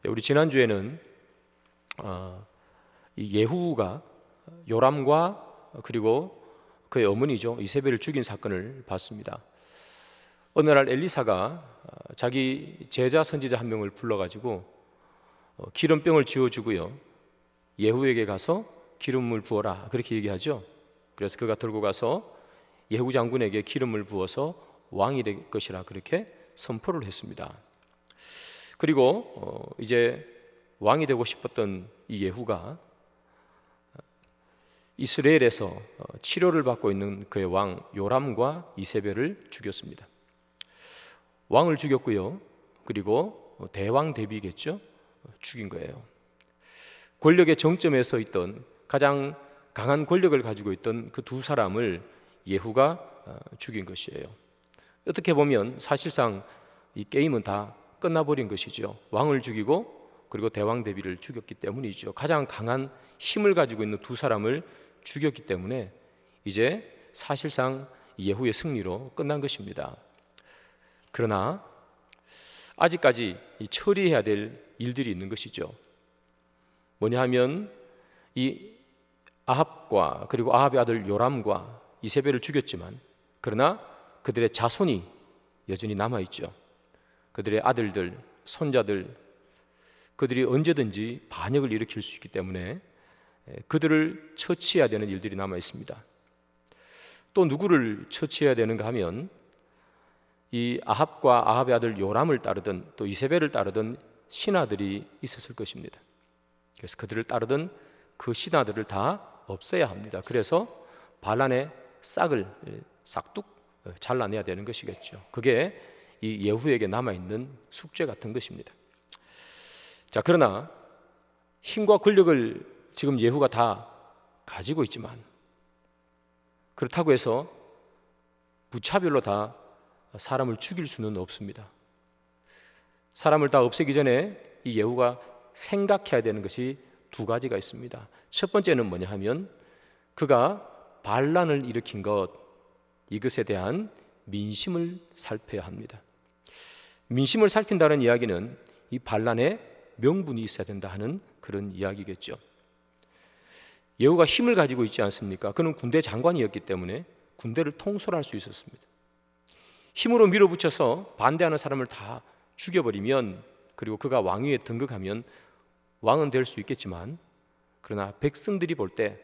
우리 지난주에는 이 예후가 요람과 그리고 그의 어머니죠 이세벨을 죽인 사건을 봤습니다. 어느 날 엘리사가 자기 제자 선지자 한 명을 불러가지고 기름병을 지어주고요, 예후에게 가서 기름을 부어라 그렇게 얘기하죠. 그래서 그가 들고 가서 예후 장군에게 기름을 부어서 왕이 될 것이라 그렇게 선포를 했습니다. 그리고 이제 왕이 되고 싶었던 이 예후가 이스라엘에서 치료를 받고 있는 그의 왕 요람과 이세벨을 죽였습니다. 왕을 죽였고요, 그리고 대왕 대비겠죠, 죽인 거예요. 권력의 정점에 서 있던, 가장 강한 권력을 가지고 있던 그 두 사람을 예후가 죽인 것이에요. 어떻게 보면 사실상 이 게임은 다 끝나버린 것이죠. 왕을 죽이고 그리고 대왕 대비를 죽였기 때문이죠. 가장 강한 힘을 가지고 있는 두 사람을 죽였기 때문에 이제 사실상 예후의 승리로 끝난 것입니다. 그러나 아직까지 처리해야 될 일들이 있는 것이죠. 뭐냐 하면 이 아합과 그리고 아합의 아들 요람과 이세벨을 죽였지만 그러나 그들의 자손이 여전히 남아있죠. 그들의 아들들, 손자들, 그들이 언제든지 반역을 일으킬 수 있기 때문에 그들을 처치해야 되는 일들이 남아있습니다. 또 누구를 처치해야 되는가 하면 이 아합과 아합의 아들 요람을 따르던 또 이세벨을 따르던 신하들이 있었을 것입니다. 그래서 그들을 따르던 그 신하들을 다 없애야 합니다. 그래서 반란의 싹을 싹둑 잘라내야 되는 것이겠죠. 그게 이 예후에게 남아있는 숙제 같은 것입니다. 자, 그러나 힘과 권력을 지금 예후가 다 가지고 있지만 그렇다고 해서 무차별로 다 사람을 죽일 수는 없습니다. 사람을 다 없애기 전에 이 예후가 생각해야 되는 것이 두 가지가 있습니다. 첫 번째는 뭐냐 하면 그가 반란을 일으킨 것, 이것에 대한 민심을 살펴야 합니다. 민심을 살핀다는 이야기는 이 반란에 명분이 있어야 된다 하는 그런 이야기겠죠. 예후가 힘을 가지고 있지 않습니까? 그는 군대 장관이었기 때문에 군대를 통솔할 수 있었습니다. 힘으로 밀어붙여서 반대하는 사람을 다 죽여버리면, 그리고 그가 왕위에 등극하면 왕은 될 수 있겠지만, 그러나 백성들이 볼 때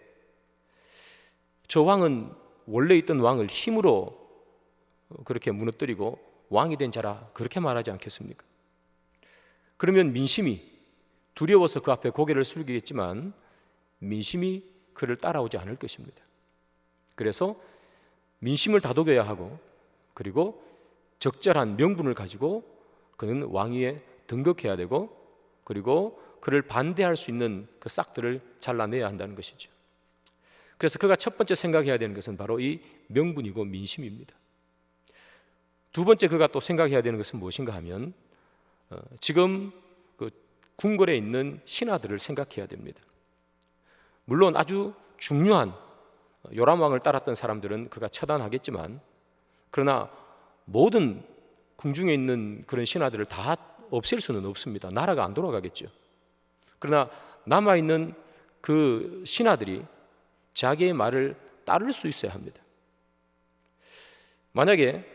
저 왕은 원래 있던 왕을 힘으로 그렇게 무너뜨리고 왕이 된 자라 그렇게 말하지 않겠습니까? 그러면 민심이 두려워서 그 앞에 고개를 숙이겠지만 민심이 그를 따라오지 않을 것입니다. 그래서 민심을 다독여야 하고, 그리고 적절한 명분을 가지고 그는 왕위에 등극해야 되고, 그리고 그를 반대할 수 있는 그 싹들을 잘라내야 한다는 것이죠. 그래서 그가 첫 번째 생각해야 되는 것은 바로 이 명분이고 민심입니다. 두 번째 그가 또 생각해야 되는 것은 무엇인가 하면 지금 그 궁궐에 있는 신하들을 생각해야 됩니다. 물론 아주 중요한 요람 왕을 따랐던 사람들은 그가 처단하겠지만, 그러나 모든 궁중에 있는 그런 신하들을 다 없앨 수는 없습니다. 나라가 안 돌아가겠죠. 그러나 남아있는 그 신하들이 자기의 말을 따를 수 있어야 합니다. 만약에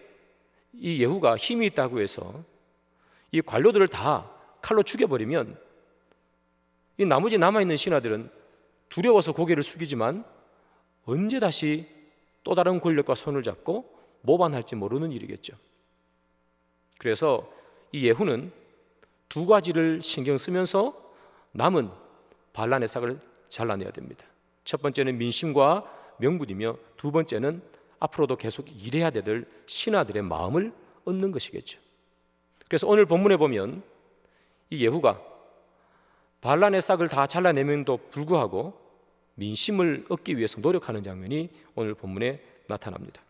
이 예후가 힘이 있다고 해서 이 관료들을 다 칼로 죽여버리면 이 나머지 남아있는 신하들은 두려워서 고개를 숙이지만 언제 다시 또 다른 권력과 손을 잡고 모반할지 모르는 일이겠죠. 그래서 이 예후는 두 가지를 신경 쓰면서 남은 반란의 싹을 잘라내야 됩니다. 첫 번째는 민심과 명분이며, 두 번째는 앞으로도 계속 일해야 될 신하들의 마음을 얻는 것이겠죠. 그래서 오늘 본문에 보면 이 예후가 반란의 싹을 다 잘라내면도 불구하고 민심을 얻기 위해서 노력하는 장면이 오늘 본문에 나타납니다.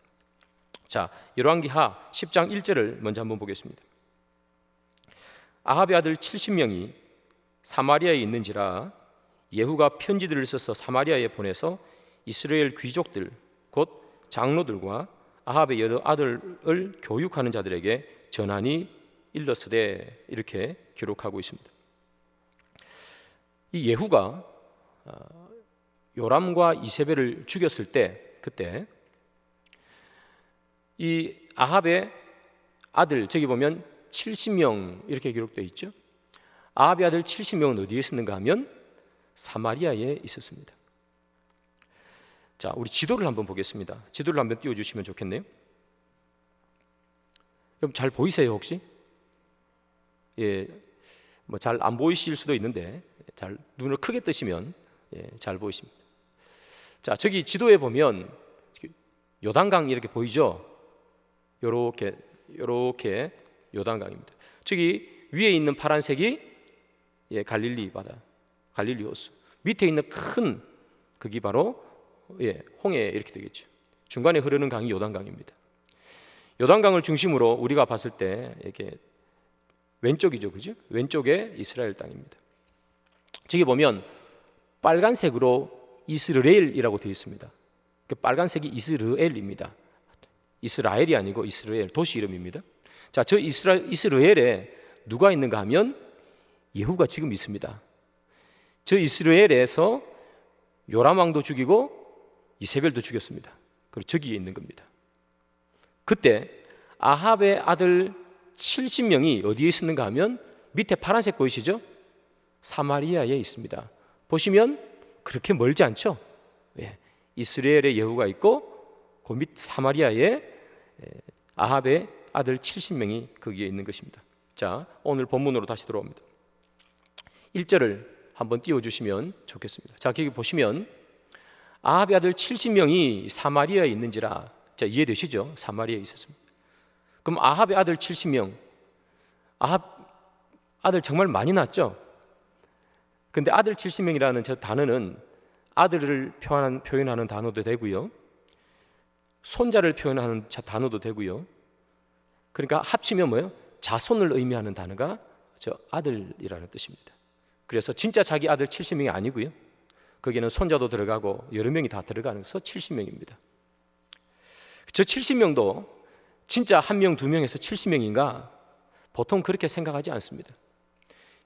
자, 열왕기하 10장 1절을 먼저 한번 보겠습니다. 아합의 아들 70명이 사마리아에 있는지라 예후가 편지들을 써서 사마리아에 보내서 이스라엘 귀족들 곧 장로들과 아합의 여러 아들을 교육하는 자들에게 전하니 일렀으되, 이렇게 기록하고 있습니다. 이 예후가 요람과 이세벨을 죽였을 때 그때 이 아합의 아들, 저기 보면 70명 이렇게 기록되어 있죠. 아합의 아들 70명은 어디에 있었는가 하면 사마리아에 있었습니다. 자, 우리 지도를 한번 보겠습니다. 지도를 한번 띄워주시면 좋겠네요. 그럼 잘 보이세요 혹시? 예, 뭐 잘 안 보이실 수도 있는데 잘 눈을 크게 뜨시면 잘 보이십니다. 자, 저기 지도에 보면 요단강 이렇게 보이죠? 요렇게 요단강입니다. 저기 위에 있는 파란색이 갈릴리 바다, 갈릴리 호수. 밑에 있는 큰 그게 바로 홍해 이렇게 되겠죠. 중간에 흐르는 강이 요단강입니다. 요단강을 중심으로 우리가 봤을 때 이렇게 왼쪽이죠, 그죠? 왼쪽에 이스라엘 땅입니다. 저기 보면 빨간색으로 이스라엘이라고 되어 있습니다. 그 빨간색이 이스라엘입니다. 이스라엘이 아니고 이스라엘 도시 이름입니다. 자, 저 이스라엘에 누가 있는가 하면 예후가 지금 있습니다. 저 이스라엘에서 요람 왕도 죽이고 이세벨도 죽였습니다. 그리고 저기에 있는 겁니다. 그때 아합의 아들 70명이 어디에 있었는가 하면 밑에 파란색 보이시죠? 사마리아에 있습니다. 보시면 그렇게 멀지 않죠? 이스라엘의 예후가 있고 그 밑 사마리아에 아합의 아들 70명이 거기에 있는 것입니다. 자, 오늘 본문으로 다시 돌아옵니다. 1절을 한번 띄워주시면 좋겠습니다. 자, 여기 보시면 아합의 아들 70명이 사마리아에 있는지라. 자, 이해되시죠? 사마리아에 있었습니다. 그럼 아합의 아들 70명, 아합 아들 정말 많이 낳았죠? 근데 아들 70명이라는 저 단어는 아들을 표현하는 단어도 되고요, 손자를 표현하는 단어도 되고요. 그러니까 합치면 뭐예요? 자손을 의미하는 단어가 저 아들이라는 뜻입니다. 그래서 진짜 자기 아들 70명이 아니고요, 거기는 손자도 들어가고 여러 명이 다 들어가면서 70명입니다. 저 70명도 진짜 한 명, 두 명에서 70명인가? 보통 그렇게 생각하지 않습니다.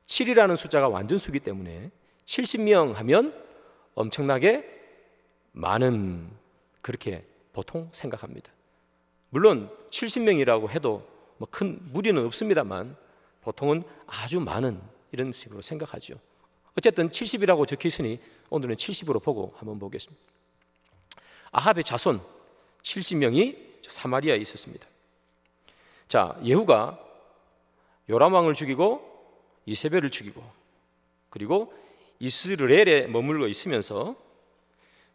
7이라는 숫자가 완전수이기 때문에 70명 하면 엄청나게 많은, 그렇게 보통 생각합니다. 물론 70명이라고 해도 뭐 큰 무리는 없습니다만 보통은 아주 많은 이런 식으로 생각하죠. 어쨌든 70이라고 적혀 있으니 오늘은 70으로 보고 한번 보겠습니다. 아합의 자손 70명이 사마리아에 있었습니다. 자, 예후가 요람 왕을 죽이고 이세벨을 죽이고 그리고 이스라엘에 머물러 있으면서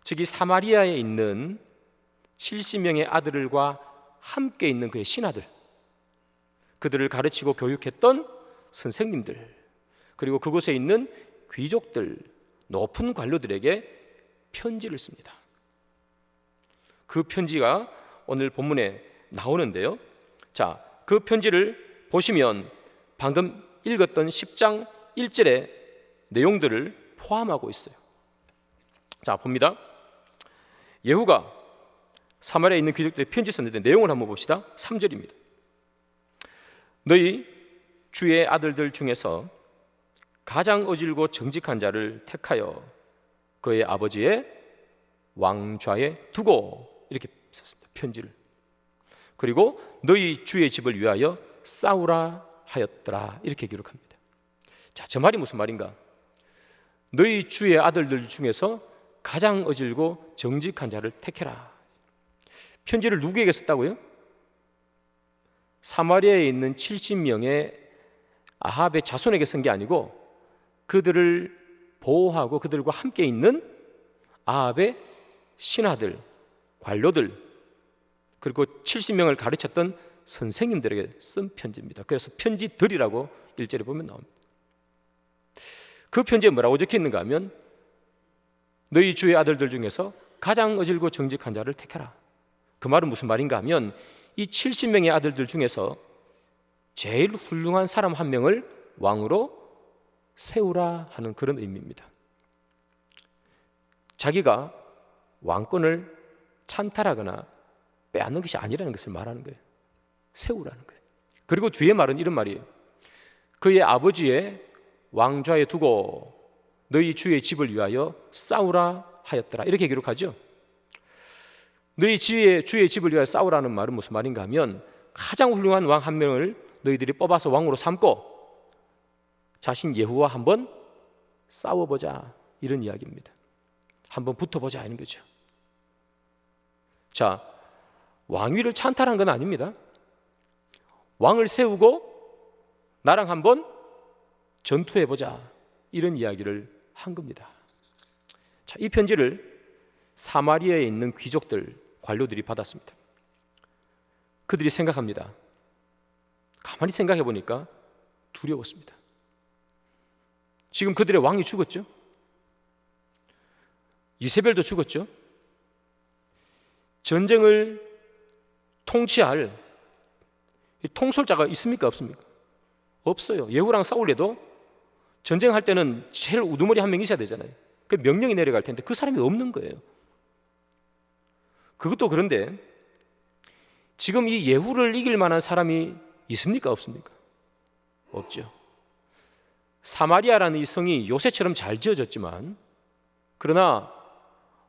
저기 사마리아에 있는 70명의 아들들과 함께 있는 그의 신하들, 그들을 가르치고 교육했던 선생님들, 그리고 그곳에 있는 귀족들, 높은 관료들에게 편지를 씁니다. 그 편지가 오늘 본문에 나오는데요. 자, 그 편지를 보시면 방금 읽었던 10장 1절의 내용들을 포함하고 있어요. 자, 봅니다. 예후가 사마리아에 있는 귀족들의 편지 썼는데 내용을 한번 봅시다. 3절입니다. 너희 주의 아들들 중에서 가장 어질고 정직한 자를 택하여 그의 아버지의 왕좌에 두고, 이렇게 썼습니다. 편지를. 그리고 너희 주의 집을 위하여 싸우라 하였더라, 이렇게 기록합니다. 자, 저 말이 무슨 말인가? 너희 주의 아들들 중에서 가장 어질고 정직한 자를 택해라. 편지를 누구에게 썼다고요? 사마리아에 있는 70명의 아합의 자손에게 쓴 게 아니고 그들을 보호하고 그들과 함께 있는 아합의 신하들, 관료들, 그리고 70명을 가르쳤던 선생님들에게 쓴 편지입니다. 그래서 편지들이라고 1절에 보면 나옵니다. 그 편지에 뭐라고 적혀 있는가 하면 너희 주의 아들들 중에서 가장 어질고 정직한 자를 택하라. 그 말은 무슨 말인가 하면 이 70명의 아들들 중에서 제일 훌륭한 사람 한 명을 왕으로 세우라 하는 그런 의미입니다. 자기가 왕권을 찬탈하거나 빼앗는 것이 아니라는 것을 말하는 거예요. 세우라는 거예요. 그리고 뒤에 말은 이런 말이에요. 그의 아버지의 왕좌에 두고, 너희 주의 집을 위하여 싸우라 하였더라. 이렇게 기록하죠. 너희 주의 집을 위하여 싸우라는 말은 무슨 말인가 하면 가장 훌륭한 왕 한 명을 너희들이 뽑아서 왕으로 삼고 자신 예후와 한번 싸워보자, 이런 이야기입니다. 한번 붙어보자 하는 거죠. 자, 왕위를 찬탈한 건 아닙니다. 왕을 세우고 나랑 한번 전투해보자, 이런 이야기를 한 겁니다. 자, 이 편지를 사마리아에 있는 귀족들, 관료들이 받았습니다. 그들이 생각합니다. 가만히 생각해 보니까 두려웠습니다. 지금 그들의 왕이 죽었죠. 이세벨도 죽었죠. 전쟁을 통치할 통솔자가 있습니까? 없습니까? 없어요. 예후랑 싸울래도 전쟁할 때는 제일 우두머리 한 명 있어야 되잖아요. 그 명령이 내려갈 텐데 그 사람이 없는 거예요. 그것도 그런데 지금 이 예후를 이길 만한 사람이 있습니까? 없습니까? 없죠. 사마리아라는 이 성이 요새처럼 잘 지어졌지만, 그러나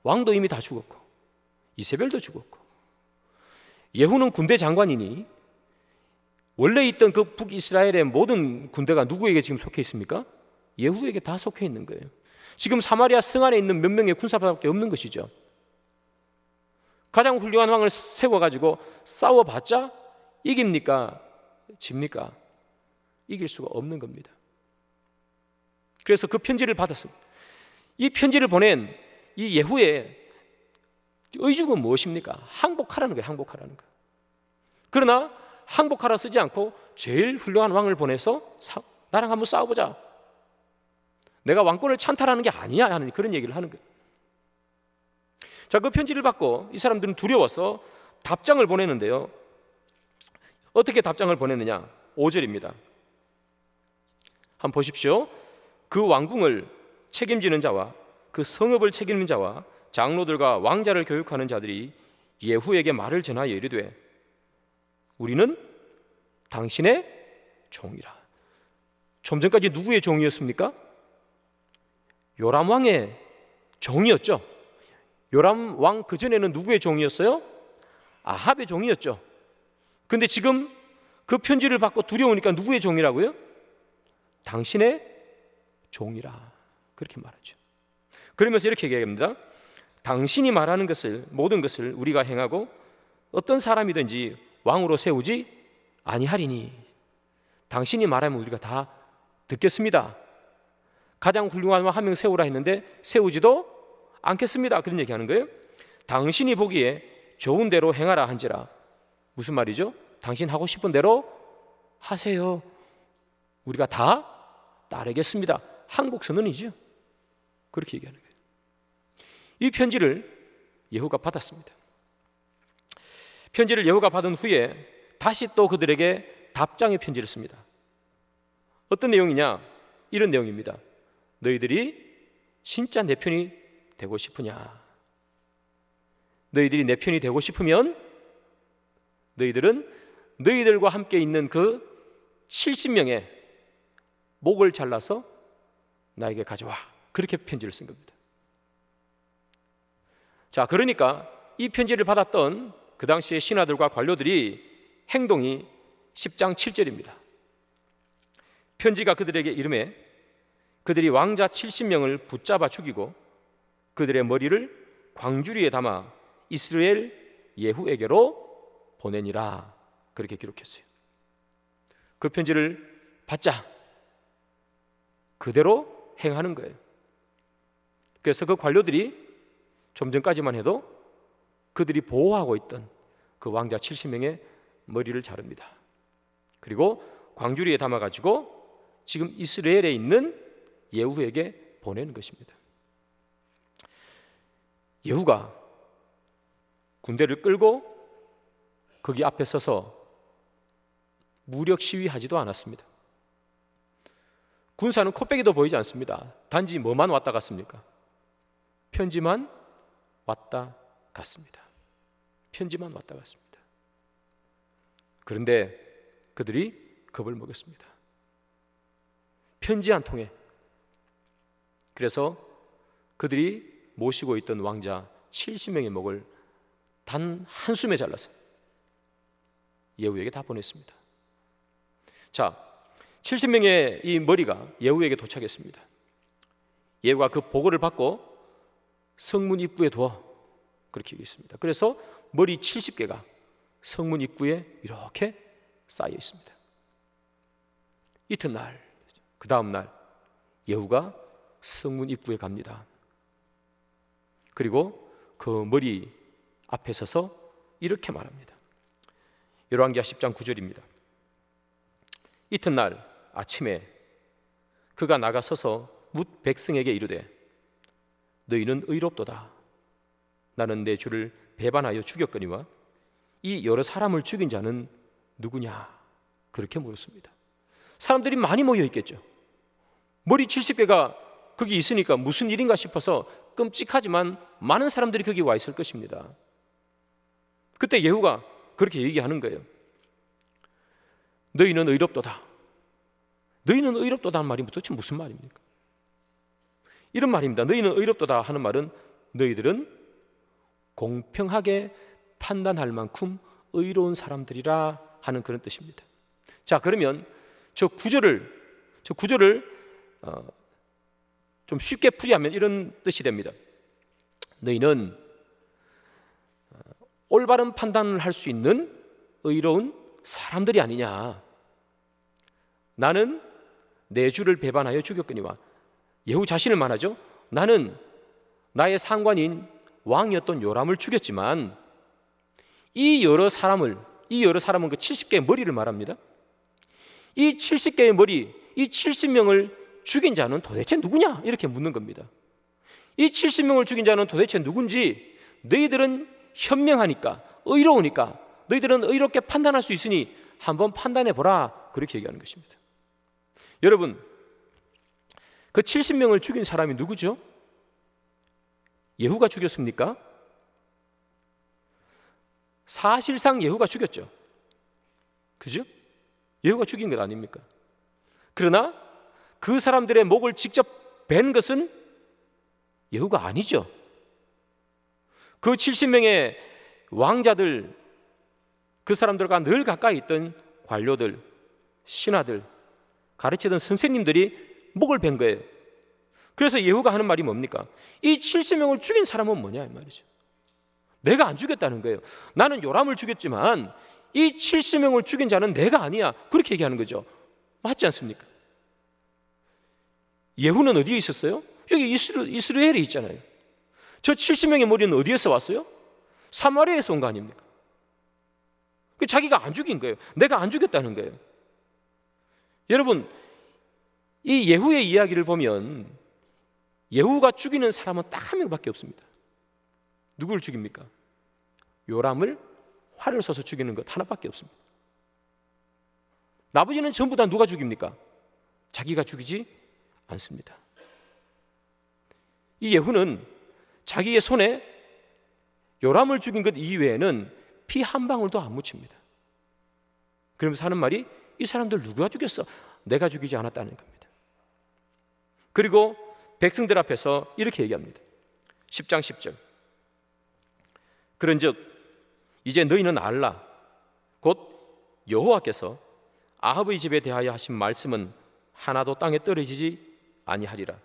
왕도 이미 다 죽었고 이세벨도 죽었고, 예후는 군대 장관이니 원래 있던 그 북이스라엘의 모든 군대가 누구에게 지금 속해 있습니까? 예후에게 다 속해 있는 거예요. 지금 사마리아 성 안에 있는 몇 명의 군사밖에 없는 것이죠. 가장 훌륭한 왕을 세워가지고 싸워봤자 이깁니까? 집니까? 이길 수가 없는 겁니다. 그래서 그 편지를 받았습니다. 이 편지를 보낸 이 예후의 의중은 무엇입니까? 항복하라는 거예요. 항복하라는 거예요. 그러나 항복하라 쓰지 않고 제일 훌륭한 왕을 보내서 나랑 한번 싸워보자, 내가 왕권을 찬탈하는 게 아니야 하는 그런 얘기를 하는 거예요. 자, 그 편지를 받고 이 사람들은 두려워서 답장을 보내는데요. 어떻게 답장을 보냈느냐? 5절입니다. 한번 보십시오. 그 왕궁을 책임지는 자와 그 성읍을 책임지는 자와 장로들과 왕자를 교육하는 자들이 예후에게 말을 전하여 이르되 우리는 당신의 종이라. 좀 전까지 누구의 종이었습니까? 요람 왕의 종이었죠. 요람 왕 그전에는 누구의 종이었어요? 아합의 종이었죠. 근데 지금 그 편지를 받고 두려우니까 누구의 종이라고요? 당신의 종이라, 그렇게 말하죠. 그러면서 이렇게 얘기합니다. 당신이 말하는 것을, 모든 것을 우리가 행하고 어떤 사람이든지 왕으로 세우지 아니하리니 당신이 말하면 우리가 다 듣겠습니다. 가장 훌륭한 왕 한 명 세우라 했는데 세우지도 않겠습니다, 그런 얘기하는 거예요. 당신이 보기에 좋은 대로 행하라 한지라. 무슨 말이죠? 당신 하고 싶은 대로 하세요. 우리가 다 따르겠습니다. 항복 선언이죠. 그렇게 얘기하는 거예요. 이 편지를 예후가 받았습니다. 편지를 예후가 받은 후에 다시 또 그들에게 답장의 편지를 씁니다. 어떤 내용이냐? 이런 내용입니다. 너희들이 진짜 내 편이 되고 싶으냐? 너희들이 내 편이 되고 싶으면 너희들은 너희들과 함께 있는 그 70명의 목을 잘라서 나에게 가져와. 그렇게 편지를 쓴 겁니다. 자, 그러니까 이 편지를 받았던 그 당시의 신하들과 관료들이 행동이 10장 7절입니다. 편지가 그들에게 이르매 그들이 왕자 70명을 붙잡아 죽이고 그들의 머리를 광주리에 담아 이스라엘 예후에게로 보내니라. 그렇게 기록했어요. 그 편지를 받자 그대로 행하는 거예요. 그래서 그 관료들이 좀 전까지만 해도 그들이 보호하고 있던 그 왕자 70명의 머리를 자릅니다. 그리고 광주리에 담아가지고 지금 이스라엘에 있는 예후에게 보내는 것입니다. 예후가 군대를 끌고 거기 앞에 서서 무력 시위하지도 않았습니다. 군사는 코빼기도 보이지 않습니다. 단지 뭐만 왔다 갔습니까? 편지만 왔다 갔습니다. 편지만 왔다 갔습니다. 그런데 그들이 겁을 먹였습니다. 편지 한 통에 그래서 그들이 모시고 있던 왕자 70명의 목을 단 한숨에 잘라서 예후에게 다 보냈습니다. 자, 70명의 이 머리가 예후에게 도착했습니다. 예후가 그 보고를 받고 성문 입구에 두어 그렇게 얘기했습니다. 그래서 머리 70개가 성문 입구에 이렇게 쌓여 있습니다. 이튿날, 그 다음 날 예후가 성문 입구에 갑니다. 그리고 그 머리 앞에 서서 이렇게 말합니다. 열왕기하 10장 9절입니다. 이튿날 아침에 그가 나가서서 뭇 백성에게 이르되 너희는 의롭도다. 나는 내 주를 배반하여 죽였거니와 이 여러 사람을 죽인 자는 누구냐? 그렇게 물었습니다. 사람들이 많이 모여 있겠죠. 머리 70개가 거기 있으니까 무슨 일인가 싶어서 끔찍하지만 많은 사람들이 거기 와 있을 것입니다. 그때 예후가 그렇게 얘기하는 거예요. 너희는 의롭도다. 너희는 의롭도다는 말이 도대체 무슨 말입니까? 이런 말입니다. 너희는 의롭도다 하는 말은 너희들은 공평하게 판단할 만큼 의로운 사람들이라 하는 그런 뜻입니다. 자, 그러면 저 구절을 좀 쉽게 풀이하면 이런 뜻이 됩니다. 너희는 올바른 판단을 할 수 있는 의로운 사람들이 아니냐. 나는 내 주를 배반하여 죽였거니와 예후 자신을 말하죠. 나는 나의 상관인 왕이었던 요람을 죽였지만 이 여러 사람은 그 70개의 머리를 말합니다. 이 70개의 머리, 이 70명을 죽인 자는 도대체 누구냐? 이렇게 묻는 겁니다. 이 70명을 죽인 자는 도대체 누군지 너희들은 현명하니까, 의로우니까 너희들은 의롭게 판단할 수 있으니 한번 판단해보라. 그렇게 얘기하는 것입니다. 여러분, 그 70명을 죽인 사람이 누구죠? 예후가 죽였습니까? 사실상 예후가 죽였죠. 그죠? 예후가 죽인 것 아닙니까? 그러나 그 사람들의 목을 직접 벤 것은 예후가 아니죠. 그 70명의 왕자들, 그 사람들과 늘 가까이 있던 관료들, 신하들, 가르치던 선생님들이 목을 벤 거예요. 그래서 예후가 하는 말이 뭡니까? 이 70명을 죽인 사람은 뭐냐 이 말이죠. 내가 안 죽였다는 거예요. 나는 요람을 죽였지만 이 70명을 죽인 자는 내가 아니야. 그렇게 얘기하는 거죠. 맞지 않습니까? 예후는 어디에 있었어요? 여기 이스라엘에 있잖아요. 저 70명의 머리는 어디에서 왔어요? 사마리아에서 온 거 아닙니까? 자기가 안 죽인 거예요. 내가 안 죽였다는 거예요. 여러분, 이 예후의 이야기를 보면 예후가 죽이는 사람은 딱 한 명밖에 없습니다. 누구를 죽입니까? 요람을 활을 쏘서 죽이는 것 하나밖에 없습니다. 나머지는 전부 다 누가 죽입니까? 자기가 죽이지 않습니다. 이 예후는 자기의 손에 요람을 죽인 것 이외에는 피 한 방울도 안 묻힙니다. 그러면서 하는 말이 이 사람들 누가 죽였어? 내가 죽이지 않았다는 겁니다. 그리고 백성들 앞에서 이렇게 얘기합니다. 10장 10절. 그런즉 이제 너희는 알라. 곧 여호와께서 아합의 집에 대하여 하신 말씀은 하나도 땅에 떨어지지 아니하리라.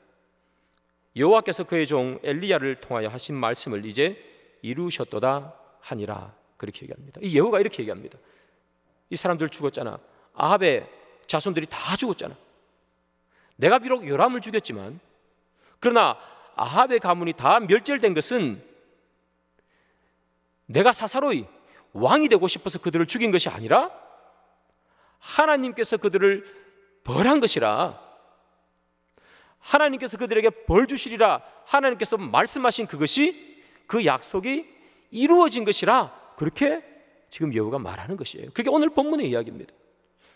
여호와께서 그의 종 엘리야를 통하여 하신 말씀을 이제 이루셨도다 하니라. 그렇게 얘기합니다. 이 예후가 이렇게 얘기합니다. 이 사람들 죽었잖아. 아합의 자손들이 다 죽었잖아. 내가 비록 요람을 죽였지만 그러나 아합의 가문이 다 멸절된 것은 내가 사사로이 왕이 되고 싶어서 그들을 죽인 것이 아니라 하나님께서 그들을 벌한 것이라. 하나님께서 그들에게 벌 주시리라 하나님께서 말씀하신 그것이, 그 약속이 이루어진 것이라. 그렇게 지금 여호가 말하는 것이에요. 그게 오늘 본문의 이야기입니다.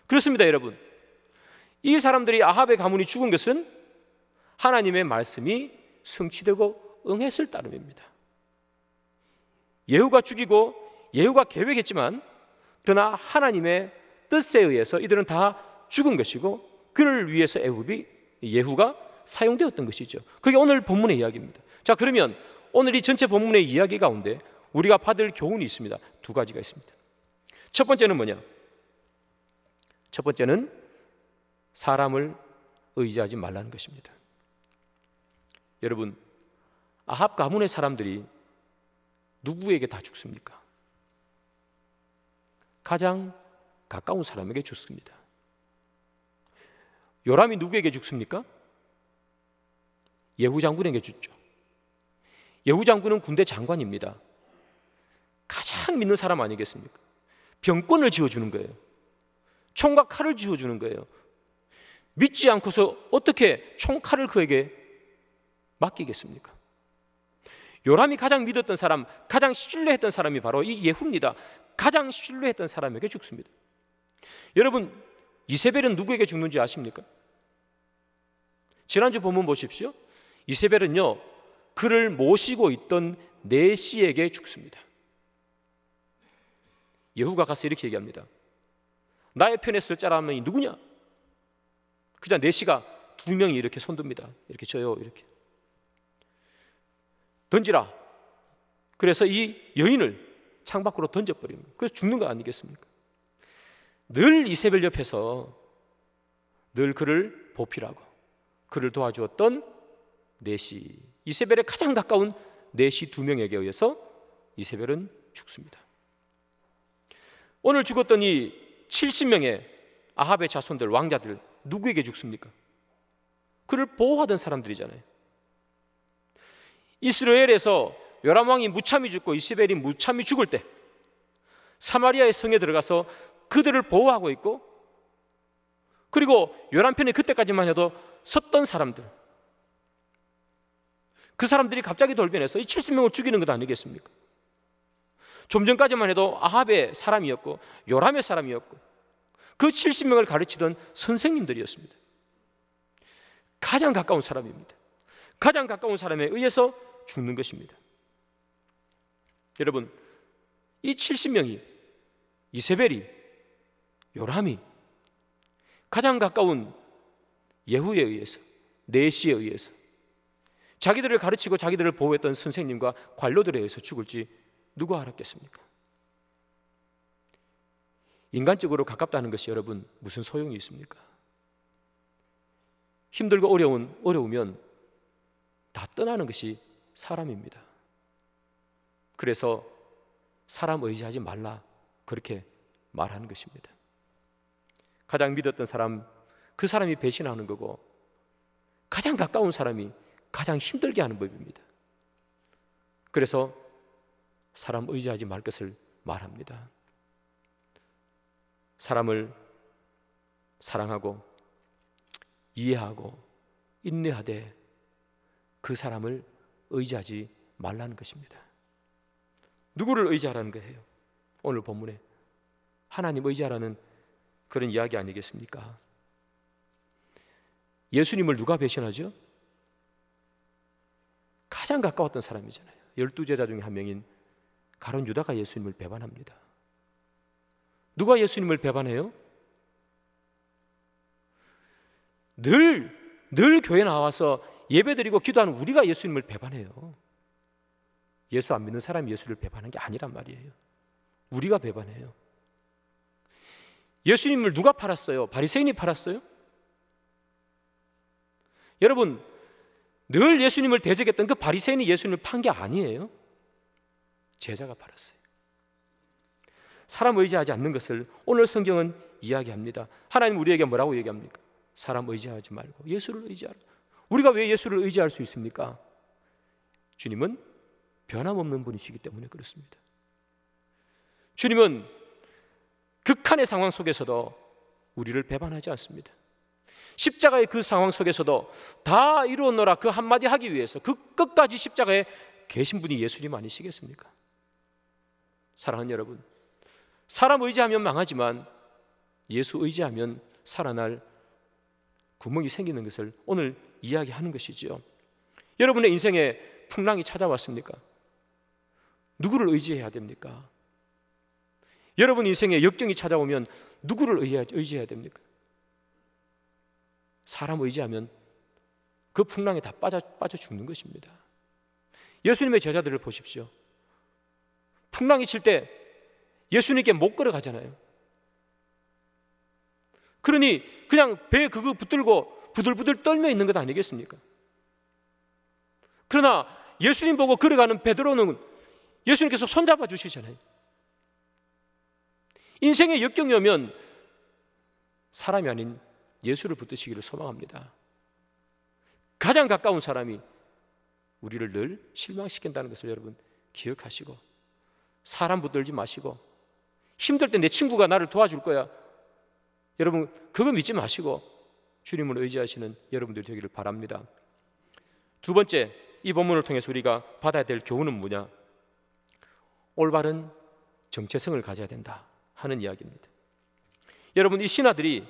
그렇습니다, 여러분. 이 사람들이 아합의 가문이 죽은 것은 하나님의 말씀이 성취되고 응했을 따름입니다. 예후가 죽이고 예후가 계획했지만 그러나 하나님의 뜻에 의해서 이들은 다 죽은 것이고 그를 위해서 예후가 사용되었던 것이죠. 그게 오늘 본문의 이야기입니다. 자, 그러면 오늘 이 전체 본문의 이야기 가운데 우리가 받을 교훈이 있습니다. 두 가지가 있습니다. 첫 번째는 뭐냐? 첫 번째는 사람을 의지하지 말라는 것입니다. 여러분, 아합 가문의 사람들이 누구에게 다 죽습니까? 가장 가까운 사람에게 죽습니다. 요람이 누구에게 죽습니까? 예후 장군에게 죽죠. 예후 장군은 군대 장관입니다. 가장 믿는 사람 아니겠습니까? 병권을 지어주는 거예요. 총과 칼을 지어주는 거예요. 믿지 않고서 어떻게 총칼을 그에게 맡기겠습니까? 요람이 가장 믿었던 사람, 가장 신뢰했던 사람이 바로 이 예후입니다. 가장 신뢰했던 사람에게 죽습니다. 여러분, 이세벨은 누구에게 죽는지 아십니까? 지난주 본문 보십시오. 이세벨은요, 그를 모시고 있던 내시에게 죽습니다. 예후가 가서 이렇게 얘기합니다. 나의 편에 설 자람이 누구냐? 그자 내시가 두 명이 이렇게 손듭니다. 이렇게 저요, 이렇게 던지라. 그래서 이 여인을 창밖으로 던져버립니다. 그래서 죽는 거 아니겠습니까? 늘 이세벨 옆에서 늘 그를 보필하고 그를 도와주었던 내시, 이세벨의 가장 가까운 내시 두 명에게 의해서 이세벨은 죽습니다. 오늘 죽었던 이 70명의 아합의 자손들, 왕자들 누구에게 죽습니까? 그를 보호하던 사람들이잖아요. 이스라엘에서 요람 왕이 무참히 죽고 이세벨이 무참히 죽을 때 사마리아의 성에 들어가서 그들을 보호하고 있고, 그리고 요람 편에 그때까지만 해도 섰던 사람들, 그 사람들이 갑자기 돌변해서 이 70명을 죽이는 것 아니겠습니까? 좀 전까지만 해도 아합의 사람이었고 요람의 사람이었고 그 70명을 가르치던 선생님들이었습니다. 가장 가까운 사람입니다. 가장 가까운 사람에 의해서 죽는 것입니다. 여러분, 이 70명이 이세벨이, 요람이 가장 가까운 예후에 의해서, 내시에 의해서, 자기들을 가르치고 자기들을 보호했던 선생님과 관료들에 의해서 죽을지 누가 알았겠습니까? 인간적으로 가깝다는 것이 여러분 무슨 소용이 있습니까? 힘들고 어려우면 다 떠나는 것이 사람입니다. 그래서 사람 의지하지 말라, 그렇게 말하는 것입니다. 가장 믿었던 사람, 그 사람이 배신하는 거고, 가장 가까운 사람이 가장 힘들게 하는 법입니다. 그래서 사람 의지하지 말 것을 말합니다. 사람을 사랑하고 이해하고 인내하되 그 사람을 의지하지 말라는 것입니다. 누구를 의지하라는 거예요? 오늘 본문에 하나님 의지하라는 그런 이야기 아니겠습니까? 예수님을 누가 배신하죠? 가장 가까웠던 사람이잖아요. 12제자 중에 한 명인 가룟 유다가 예수님을 배반합니다. 누가 예수님을 배반해요? 늘 교회 나와서 예배드리고 기도하는 우리가 예수님을 배반해요. 예수 안 믿는 사람이 예수를 배반한 게 아니란 말이에요. 우리가 배반해요. 예수님을 누가 팔았어요? 바리새인이 팔았어요? 여러분, 늘 예수님을 대적했던 그 바리새인이 예수님을 판 게 아니에요. 제자가 팔았어요. 사람 의지하지 않는 것을 오늘 성경은 이야기합니다. 하나님 우리에게 뭐라고 얘기합니까? 사람 의지하지 말고 예수를 의지하라. 우리가 왜 예수를 의지할 수 있습니까? 주님은 변함없는 분이시기 때문에 그렇습니다. 주님은 극한의 상황 속에서도 우리를 배반하지 않습니다. 십자가의 그 상황 속에서도 다 이루었노라 그 한마디 하기 위해서 그 끝까지 십자가에 계신 분이 예수님 아니시겠습니까? 사랑하는 여러분, 사람 의지하면 망하지만 예수 의지하면 살아날 구멍이 생기는 것을 오늘 이야기하는 것이지요. 여러분의 인생에 풍랑이 찾아왔습니까? 누구를 의지해야 됩니까? 여러분 인생에 역경이 찾아오면 누구를 의지해야 됩니까? 사람 의지하면 그 풍랑에 다 빠져 죽는 것입니다. 예수님의 제자들을 보십시오. 풍랑이 칠 때 예수님께 못 걸어가잖아요. 그러니 그냥 배에 그거 붙들고 부들부들 떨며 있는 것 아니겠습니까? 그러나 예수님 보고 걸어가는 베드로는 예수님께서 손잡아 주시잖아요. 인생의 역경이 오면 사람이 아닌 예수를 붙드시기를 소망합니다. 가장 가까운 사람이 우리를 늘 실망시킨다는 것을 여러분 기억하시고, 사람 붙들지 마시고, 힘들 때 내 친구가 나를 도와줄 거야, 여러분 그거 믿지 마시고 주님을 의지하시는 여러분들이 되기를 바랍니다. 두 번째, 이 본문을 통해서 우리가 받아야 될 교훈은 뭐냐? 올바른 정체성을 가져야 된다 하는 이야기입니다. 여러분, 이 신하들이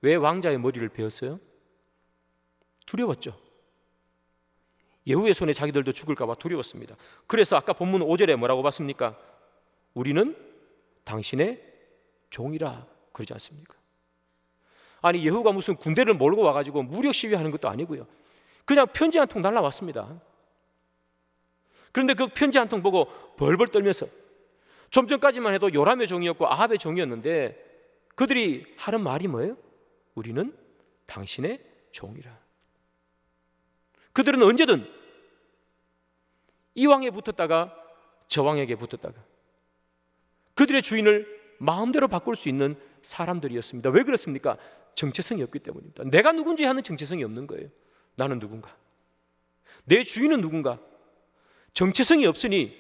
왜 왕자의 머리를 베었어요? 두려웠죠. 예후의 손에 자기들도 죽을까 봐 두려웠습니다. 그래서 아까 본문 5절에 뭐라고 봤습니까? 우리는 당신의 종이라 그러지 않습니까? 아니, 예후가 무슨 군대를 몰고 와가지고 무력 시위하는 것도 아니고요, 그냥 편지 한 통 날라왔습니다. 그런데 그 편지 한 통 보고 벌벌 떨면서, 좀 전까지만 해도 요람의 종이었고 아합의 종이었는데 그들이 하는 말이 뭐예요? 우리는 당신의 종이라. 그들은 언제든 이 왕에 붙었다가 저 왕에게 붙었다가 그들의 주인을 마음대로 바꿀 수 있는 사람들이었습니다. 왜 그렇습니까? 정체성이 없기 때문입니다. 내가 누군지 하는 정체성이 없는 거예요. 나는 누군가, 내 주인은 누군가, 정체성이 없으니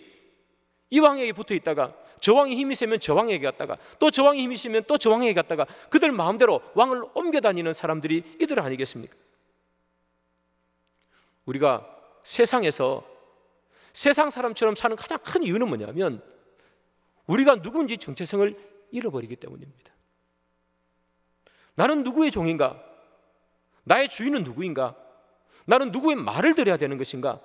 이 왕에게 붙어 있다가 저 왕이 힘이 세면 저 왕에게 갔다가 또 저 왕이 힘이 세면 또 저 왕에게 갔다가 그들 마음대로 왕을 옮겨 다니는 사람들이 이들 아니겠습니까? 우리가 세상에서 세상 사람처럼 사는 가장 큰 이유는 뭐냐면 우리가 누군지 정체성을 잃어버리기 때문입니다. 나는 누구의 종인가? 나의 주인은 누구인가? 나는 누구의 말을 들어야 되는 것인가?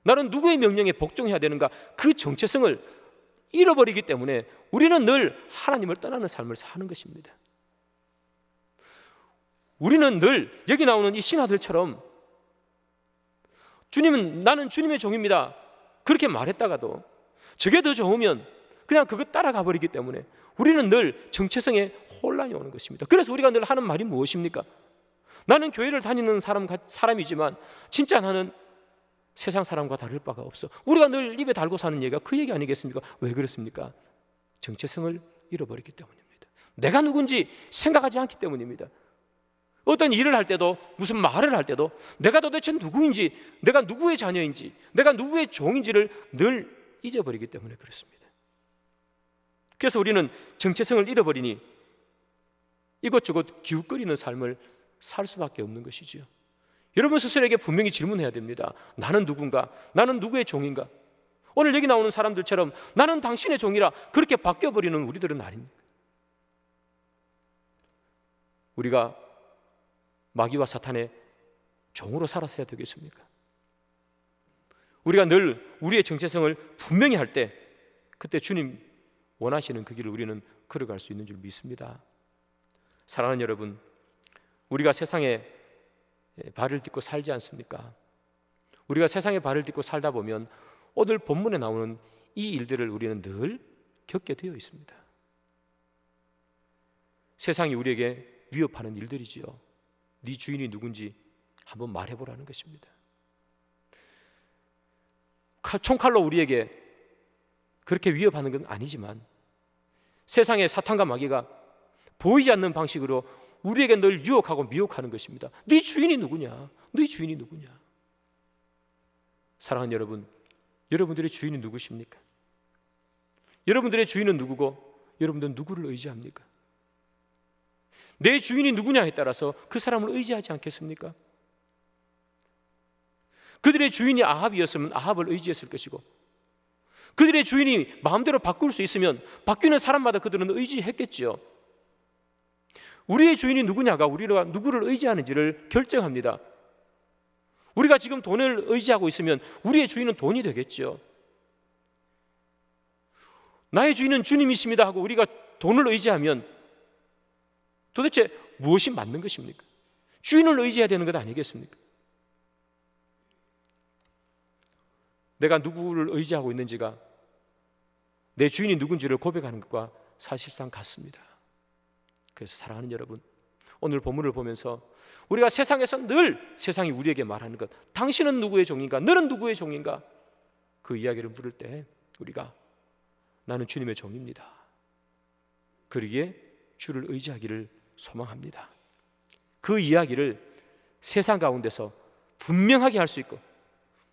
나는 누구의 명령에 복종해야 되는가? 그 정체성을 잃어버리기 때문에 우리는 늘 하나님을 떠나는 삶을 사는 것입니다. 우리는 늘 여기 나오는 이 신하들처럼 주님은, 나는 주님의 종입니다, 그렇게 말했다가도 저게 더 좋으면 그냥 그거 따라가 버리기 때문에 우리는 늘 정체성에 혼란이 오는 것입니다. 그래서 우리가 늘 하는 말이 무엇입니까? 나는 교회를 다니는 사람이지만 진짜 나는 세상 사람과 다를 바가 없어. 우리가 늘 입에 달고 사는 얘기가 그 얘기 아니겠습니까? 왜 그렇습니까? 정체성을 잃어버렸기 때문입니다. 내가 누군지 생각하지 않기 때문입니다. 어떤 일을 할 때도, 무슨 말을 할 때도 내가 도대체 누구인지, 내가 누구의 자녀인지, 내가 누구의 종인지를 늘 잊어버리기 때문에 그렇습니다. 그래서 우리는 정체성을 잃어버리니 이것저것 기웃거리는 삶을 살 수밖에 없는 것이지요. 여러분 스스로에게 분명히 질문해야 됩니다. 나는 누군가? 나는 누구의 종인가? 오늘 여기 나오는 사람들처럼 나는 당신의 종이라 그렇게 바뀌어버리는 우리들은 아닙니다. 우리가 마귀와 사탄의 종으로 살았어야 되겠습니까? 우리가 늘 우리의 정체성을 분명히 할 때 그때 주님 원하시는 그 길을 우리는 걸어갈 수 있는 줄 믿습니다. 사랑하는 여러분, 우리가 세상에 발을 딛고 살지 않습니까? 우리가 세상에 발을 딛고 살다 보면 오늘 본문에 나오는 이 일들을 우리는 늘 겪게 되어 있습니다. 세상이 우리에게 위협하는 일들이지요. 네 주인이 누군지 한번 말해보라는 것입니다. 총칼로 우리에게 그렇게 위협하는 건 아니지만 세상의 사탄과 마귀가 보이지 않는 방식으로 우리에게 늘 유혹하고 미혹하는 것입니다. 네 주인이 누구냐? 네 주인이 누구냐? 사랑하는 여러분, 여러분들의 주인이 누구십니까? 여러분들의 주인은 누구고 여러분들은 누구를 의지합니까? 내 주인이 누구냐에 따라서 그 사람을 의지하지 않겠습니까? 그들의 주인이 아합이었으면 아합을 의지했을 것이고 그들의 주인이 마음대로 바꿀 수 있으면 바뀌는 사람마다 그들은 의지했겠지요. 우리의 주인이 누구냐가 우리가 누구를 의지하는지를 결정합니다. 우리가 지금 돈을 의지하고 있으면 우리의 주인은 돈이 되겠지요. 나의 주인은 주님이십니다 하고 우리가 돈을 의지하면 도대체 무엇이 맞는 것입니까? 주인을 의지해야 되는 것 아니겠습니까? 내가 누구를 의지하고 있는지가 내 주인이 누군지를 고백하는 것과 사실상 같습니다. 그래서 사랑하는 여러분, 오늘 본문을 보면서 우리가 세상에서 늘 세상이 우리에게 말하는 것, 당신은 누구의 종인가? 너는 누구의 종인가? 그 이야기를 물을 때 우리가 나는 주님의 종입니다. 그러기에 주를 의지하기를 소망합니다. 그 이야기를 세상 가운데서 분명하게 할 수 있고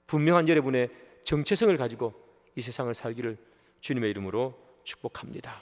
분명한 여러분의 정체성을 가지고 이 세상을 살기를 주님의 이름으로 축복합니다.